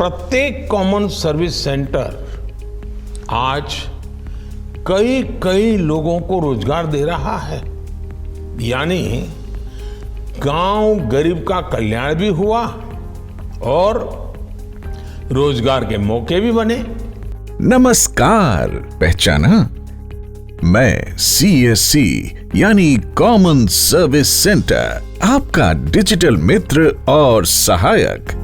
प्रत्येक common service centre आज कई कई लोगों को रोजगार दे रहा है। यानी गांव गरीब का कल्याण भी हुआ और रोजगार के मौके भी बने। नमस्कार, पहचाना? मैं CSC यानी कॉमन सर्विस सेंटर, आपका डिजिटल मित्र और सहायक।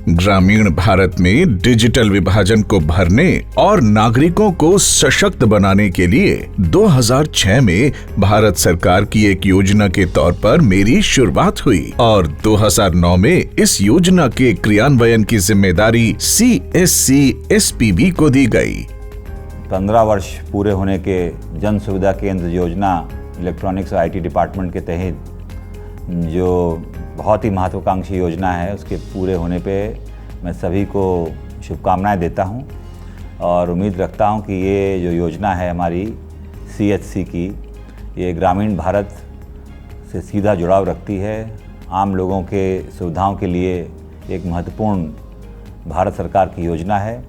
ग्रामीण भारत में डिजिटल विभाजन को भरने और नागरिकों को सशक्त बनाने के लिए 2006 में भारत सरकार की एक योजना के तौर पर मेरी शुरुआत हुई और 2009 में इस योजना के क्रियान्वयन की जिम्मेदारी CSC SPB को दी गई। 15 वर्ष पूरे होने के जन सुविधा केंद्र योजना इलेक्ट्रॉनिक्स और IT डिपार्टमेंट के तहत जो बहुत ही महत्वाकांक्षी योजना है, उसके पूरे होने पे मैं सभी को शुभकामनाएं देता हूं और उम्मीद रखता हूं कि ये जो योजना है हमारी CSC की, ये ग्रामीण भारत से सीधा जुड़ाव रखती है। आम लोगों के सुविधाओं के लिए एक महत्वपूर्ण भारत सरकार की योजना है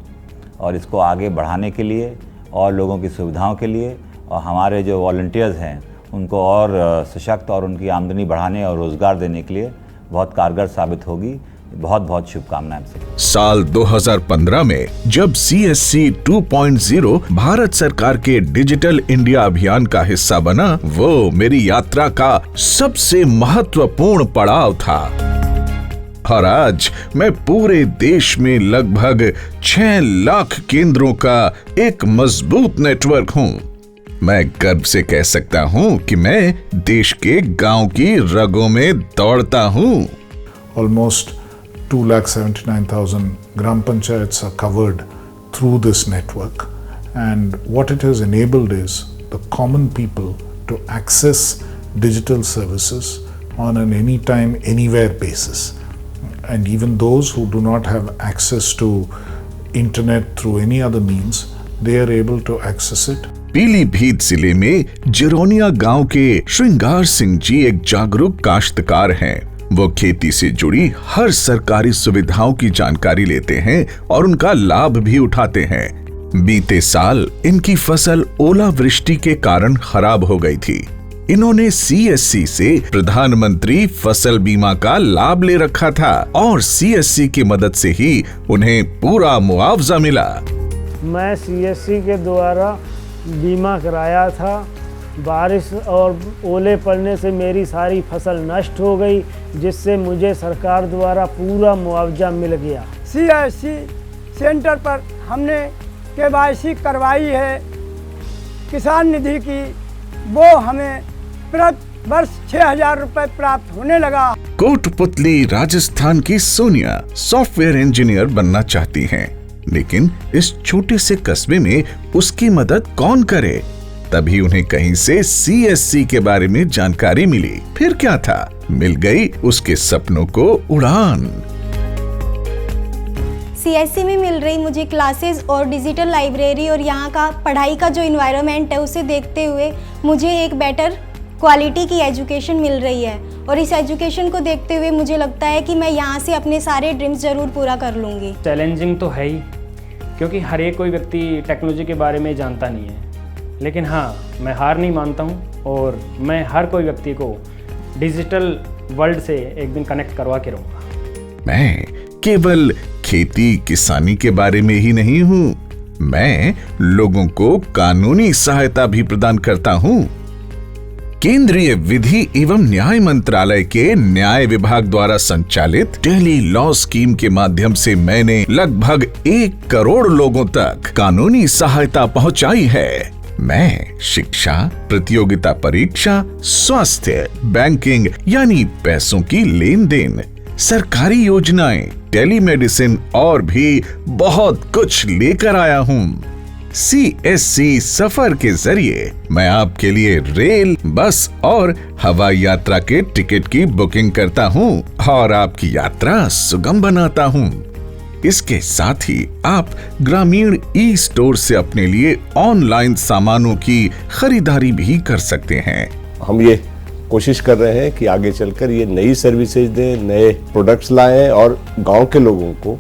और इसको आगे बढ़ाने के लिए और लोगों की सुविधाओं के लिए और हमारे जो वॉलंटियर्स हैं उनको और सशक्त और उनकी आमदनी बढ़ाने और रोजगार देने के लिए बहुत कारगर साबित होगी। बहुत बहुत शुभकामनाएं आपसे। साल 2015 में जब CSC 2.0 भारत सरकार के डिजिटल इंडिया अभियान का हिस्सा बना, वो मेरी यात्रा का सबसे महत्वपूर्ण पड़ाव था। और आज मैं पूरे देश में लगभग 6 लाख केंद्रों का एक मजबूत नेटवर्क हूँ। मैं गर्व से कह सकता हूँ कि मैं देश के गांव की रगों में दौड़ता हूँ। Almost 2,79,000 gram panchayats are covered through this network, and what it has enabled is the common people to access digital services on an anytime, anywhere basis. And even those who do not have access to internet through any other means, they are able to access it. Pilibhit जिले में जिरोनिया गांव के श्रृंगार सिंह जी एक जागरूक काश्तकार हैं। वो खेती से जुड़ी हर सरकारी सुविधाओं की जानकारी लेते हैं और उनका लाभ भी उठाते हैं। बीते साल इनकी फसल ओलावृष्टि के कारण खराब हो गई थी। इन्होंने CSC से प्रधानमंत्री फसल बीमा का लाभ ले रखा था और CSC की मदद से ही उन्हें पूरा मुआवजा मिला। मैं CSC के द्वारा बीमा कराया था। बारिश और ओले पड़ने से मेरी सारी फसल नष्ट हो गई, जिससे मुझे सरकार द्वारा पूरा मुआवजा मिल गया। CSC सेंटर पर हमने KYC करवाई है किसान निधि की, वो हमें प्रति वर्ष 6,000 रुपए प्राप्त होने लगा। कोटपुतली राजस्थान की सोनिया सॉफ्टवेयर इंजीनियर बनना चाहती हैं, लेकिन इस छोटे से कस्बे में उसकी मदद कौन करे? तभी उन्हें कहीं से CSC के बारे में जानकारी मिली। फिर क्या था, मिल गई उसके सपनों को उड़ान। CSC में मिल रही मुझे क्लासेस और डिजिटल लाइब्रेरी और यहाँ का पढ़ाई का जो इन्वायरमेंट है उसे देखते हुए मुझे एक बेटर क्वालिटी की एजुकेशन मिल रही है और इस एजुकेशन को देखते हुए मुझे लगता है कि मैं यहाँ से अपने सारे ड्रीम्स जरूर पूरा कर लूँगी। चैलेंजिंग तो है ही, क्योंकि हर एक कोई व्यक्ति टेक्नोलॉजी के बारे में जानता नहीं है, लेकिन हाँ, मैं हार नहीं मानता हूँ और मैं हर कोई व्यक्ति को डिजिटल वर्ल्ड से एक दिन कनेक्ट करवा के रहूँगा। मैं केवल खेती किसानी के बारे में ही नहीं हूँ, मैं लोगों को कानूनी सहायता भी प्रदान करता हूँ। केंद्रीय विधि एवं न्याय मंत्रालय के न्याय विभाग द्वारा संचालित टेली लॉ स्कीम के माध्यम से मैंने लगभग 1 करोड़ लोगों तक कानूनी सहायता पहुंचाई है। मैं शिक्षा, प्रतियोगिता परीक्षा, स्वास्थ्य, बैंकिंग यानी पैसों की लेन देन, सरकारी योजनाएं, टेलीमेडिसिन और भी बहुत कुछ लेकर आया हूँ। CSC सफर के जरिए मैं आपके लिए रेल, बस और हवाई यात्रा के टिकट की बुकिंग करता हूँ और आपकी यात्रा सुगम बनाता हूँ। इसके साथ ही आप ग्रामीण ई-स्टोर से अपने लिए ऑनलाइन सामानों की खरीदारी भी कर सकते हैं। हम ये कोशिश कर रहे हैं कि आगे चलकर ये नई सर्विसेज दें, नए प्रोडक्ट्स लाएं और गांव के लोगों को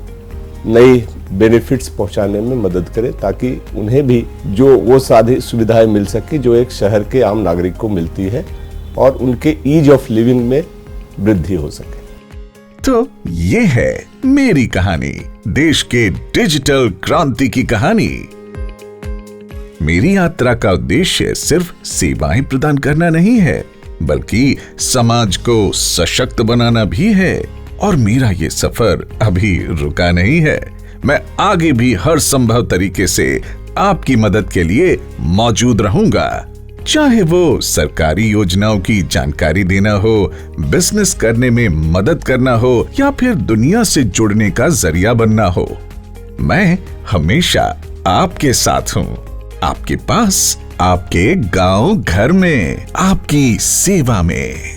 नई बेनिफिट्स पहुंचाने में मदद करें, ताकि उन्हें भी जो वो सारी सुविधाएं मिल सके जो एक शहर के आम नागरिक को मिलती है और उनके ईज ऑफ लिविंग में वृद्धि हो सके। तो ये है मेरी कहानी, देश के डिजिटल क्रांति की कहानी। मेरी यात्रा का उद्देश्य सिर्फ सेवाएं प्रदान करना नहीं है, बल्कि समाज को सशक्त बनाना भी है। और मेरा ये सफर अभी रुका नहीं है। मैं आगे भी हर संभव तरीके से आपकी मदद के लिए मौजूद रहूंगा, चाहे वो सरकारी योजनाओं की जानकारी देना हो, बिजनेस करने में मदद करना हो या फिर दुनिया से जुड़ने का जरिया बनना हो। मैं हमेशा आपके साथ हूँ, आपके पास, आपके गांव घर में, आपकी सेवा में।